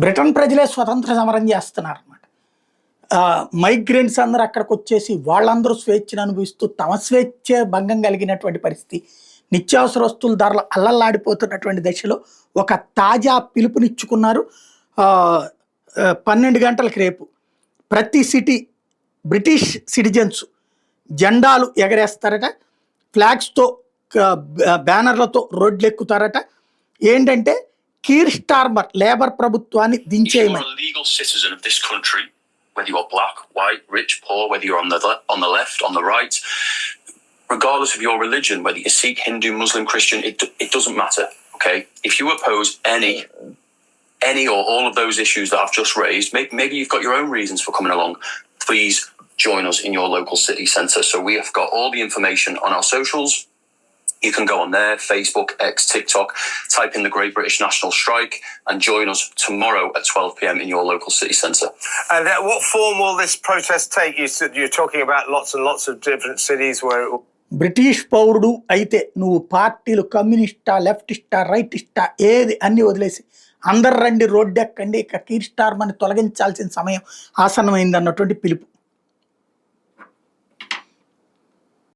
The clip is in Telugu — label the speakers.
Speaker 1: బ్రిటన్ ప్రజలే స్వతంత్ర సమరం చేస్తున్నారు అనమాట. మైగ్రెంట్స్ అందరూ అక్కడికి వచ్చేసి వాళ్ళందరూ స్వేచ్ఛను అనుభవిస్తూ తమ స్వేచ్ఛ భంగం కలిగినటువంటి పరిస్థితి, నిత్యావసర వస్తువుల ధరలు అల్లల్లాడిపోతున్నటువంటి దశలో ఒక తాజా పిలుపునిచ్చుకున్నారు. 12 గంటలకు రేపు ప్రతి సిటీ బ్రిటిష్ సిటిజన్స్ జెండాలు ఎగరేస్తారట, ఫ్లాగ్స్తో బ్యానర్లతో రోడ్లు ఎక్కుతారట. ఏంటంటే కీర్ స్టార్మర్ లేబర్ ప్రభుత్వాన్ని దించేయమని.
Speaker 2: Whether you're black, white, rich, poor, whether you're on the left, on the right, regardless of your religion, whether you're Sikh, Hindu, Muslim, Christian, it doesn't matter. Okay, if you oppose any or all of those issues that I've just raised, maybe you've got your own reasons for coming along. Please join us in your local city centre. So we have got all the information on our socials. You can go on there, Facebook, X, TikTok, type in the Great British National Strike and join us tomorrow at 12 p.m. in your local city centre.
Speaker 3: And what form will this protest take? You're talking about lots and lots of different cities where it will...
Speaker 1: British పౌరుడు అయితే నువ్వు పార్టీలు కమ్యూనిస్టా, లెఫ్టిస్టా, రైటిస్టా ఏది అన్ని వదిలేసి అందరు రండి రోడ్డెక్కండి, ఇక కీర్ స్టార్మర్ని తొలగించాల్సిన సమయం ఆసన్నమైంది అన్నటువంటి పిలుపు.